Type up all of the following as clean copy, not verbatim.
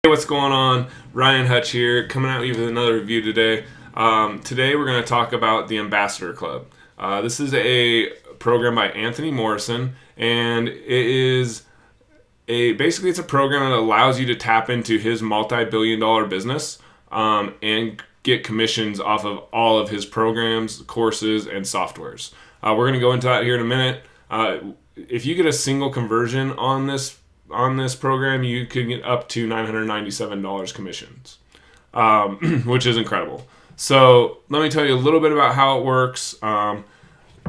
Hey, what's going on? Ryan Hutch here, coming at you with another review today. Today we're going to talk about the Ambassador Club. This is a program by Anthony Morrison, and basically it's a program that allows you to tap into his multi-billion-dollar business and get commissions off of all of his programs, courses, and softwares. We're going to go into that here in a minute. If you get a single conversion on this program, you could get up to $997 commissions, which is incredible. So let me tell you a little bit about how it works, and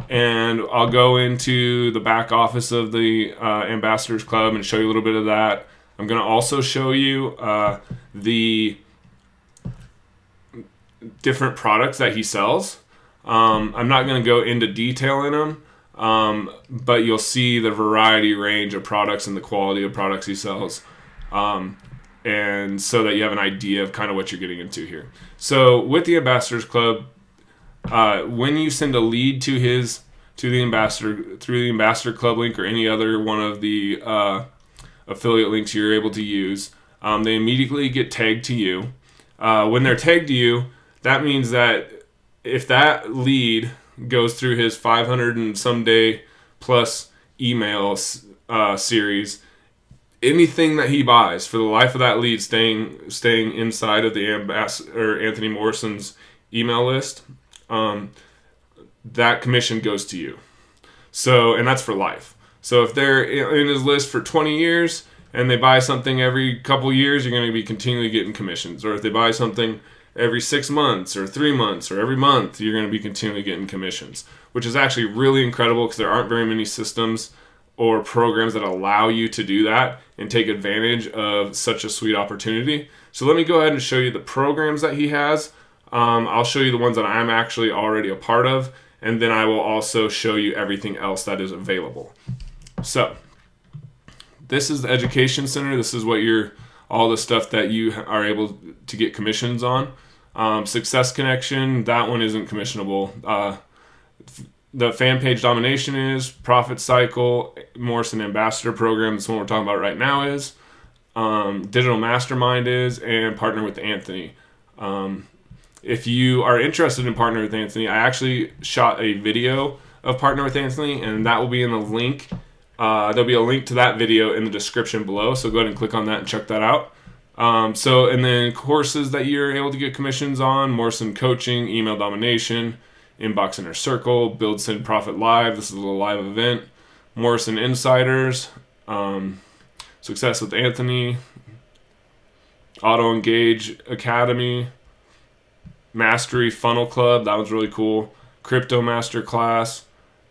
I'll go into the back office of the Ambassadors Club and show you a little bit of that. I'm going to also show you the different products that he sells. I'm not going to go into detail in them. But you'll see the variety range of products and the quality of products he sells. And so that you have an idea of kind of what you're getting into here. So with the Ambassadors Club, when you send a lead to the ambassador through the Ambassador Club link or any other one of the affiliate links you're able to use, they immediately get tagged to you. When they're tagged to you, that means that if that lead goes through his 500 and some day plus email series, anything that he buys for the life of that lead staying inside of the Ambassador Anthony Morrison's email list, that commission goes to you. So, and that's for life. So if they're in his list for 20 years and they buy something every couple years, you're going to be continually getting commissions. Or if they buy something every 6 months or 3 months or every month, you're going to be continually getting commissions, which is actually really incredible because there aren't very many systems or programs that allow you to do that and take advantage of such a sweet opportunity. So let me go ahead and show you the programs that he has. I'll show you the ones that I'm actually already a part of, and then I will also show you everything else that is available. So this is the Education Center. This is what all the stuff that you are able to get commissions on. Success Connection, that one isn't commissionable. The Fan Page Domination is. Profit Cycle, Morrison Ambassador Program, this one we're talking about right now is. Digital Mastermind is, and Partner with Anthony. If you are interested in Partner with Anthony, I actually shot a video of Partner with Anthony, and that will be in the link. There'll be a link to that video in the description below, so go ahead and click on that and check that out. And then courses that you're able to get commissions on: Morrison Coaching, Email Domination, Inbox Inner Circle, Build, Send, Profit Live. This is a little live event. Morrison Insiders, Success with Anthony, Auto Engage Academy, Mastery Funnel Club. That was really cool. Crypto Masterclass,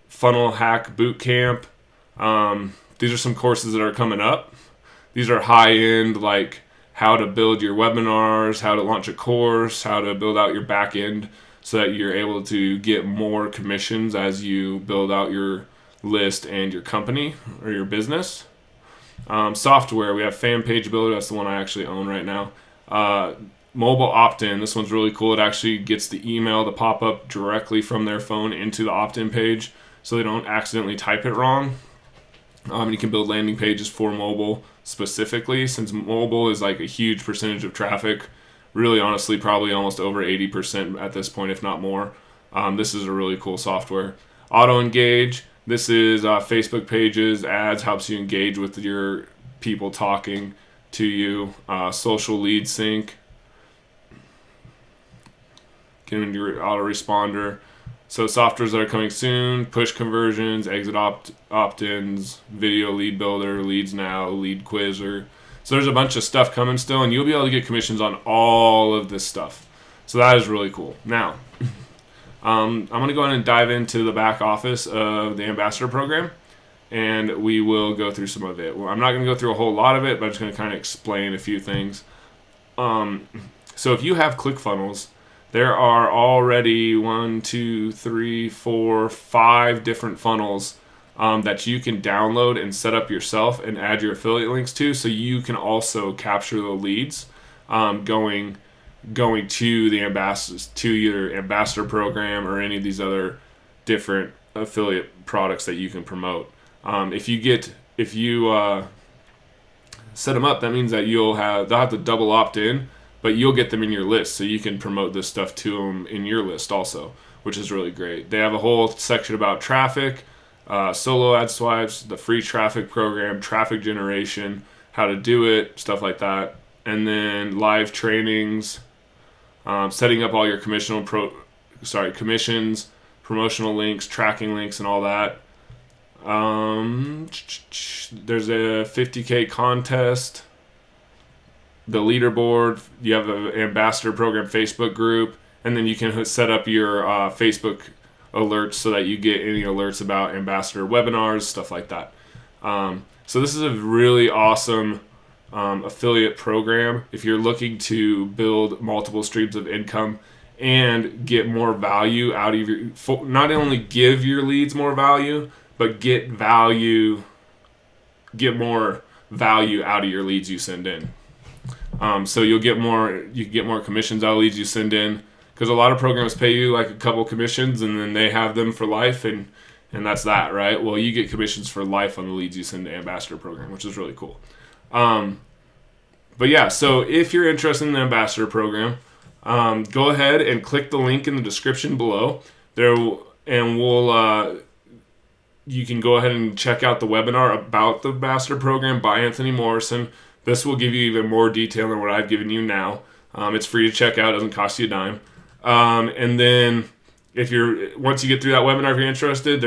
Funnel Hack Bootcamp. These are some courses that are coming up. These are high-end, like how to build your webinars, how to launch a course, how to build out your back end so that you're able to get more commissions as you build out your list and your company or your business. Software, we have Fan Page Builder. That's the one I actually own right now. Mobile opt-in. This one's really cool. It actually gets the email to pop up directly from their phone into the opt-in page so they don't accidentally type it wrong. You can build landing pages for mobile specifically, since mobile is like a huge percentage of traffic. Really, honestly, probably almost over 80% at this point, if not more. This is a really cool software. Auto Engage. This is Facebook pages, ads, helps you engage with your people talking to you. Social Lead Sync. Get into your autoresponder. So softwares that are coming soon: push conversions, exit opt-ins, video lead builder, leads now, lead quizzer. So there's a bunch of stuff coming still, and you'll be able to get commissions on all of this stuff. So that is really cool. Now, I'm going to go ahead and dive into the back office of the Ambassador Program, and we will go through some of it. Well, I'm not going to go through a whole lot of it, but I'm just going to kind of explain a few things. So if you have ClickFunnels, there are already 5 different funnels that you can download and set up yourself and add your affiliate links to, so you can also capture the leads going to the ambassadors, to your ambassador program or any of these other different affiliate products that you can promote. If you set them up, that means that they'll have to double opt in, but you'll get them in your list, so you can promote this stuff to them in your list also, which is really great. They have a whole section about traffic, solo ad swipes, the free traffic program, traffic generation, how to do it, stuff like that, and then live trainings, setting up all your commissions, promotional links, tracking links, and all that. There's a 50K contest, the leaderboard, you have an ambassador program Facebook group, and then you can set up your Facebook alerts so that you get any alerts about ambassador webinars, stuff like that. So this is a really awesome affiliate program if you're looking to build multiple streams of income and get more value out of not only give your leads more value, but get more value out of your leads you send in. So you get more commissions out of leads you send in, because a lot of programs pay you like a couple commissions and then they have them for life, and that's that, right? Well, you get commissions for life on the leads you send to Ambassador program, which is really cool. But yeah, so if you're interested in the Ambassador program, go ahead and click the link in the description below there, and you can go ahead and check out the webinar about the Ambassador program by Anthony Morrison. This will give you even more detail than what I've given you now. It's free to check out. It doesn't cost you a dime. And then once you get through that webinar, if you're interested,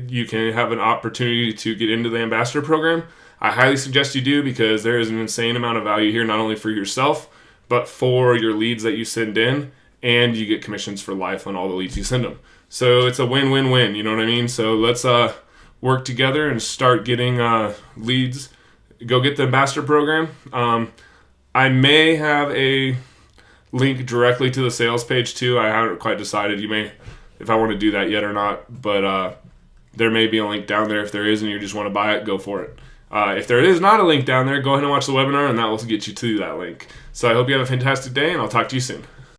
you can have an opportunity to get into the Ambassador program. I highly suggest you do, because there is an insane amount of value here, not only for yourself, but for your leads that you send in, and you get commissions for life on all the leads you send them. So it's a win-win-win, you know what I mean? So let's work together and start getting leads. Go get the Ambassador program. I may have a link directly to the sales page too. I haven't quite decided if I want to do that yet or not, but there may be a link down there. If there is and you just want to buy it, go for it. If there is not a link down there, go ahead and watch the webinar, and that will get you to that link. So I hope you have a fantastic day, and I'll talk to you soon.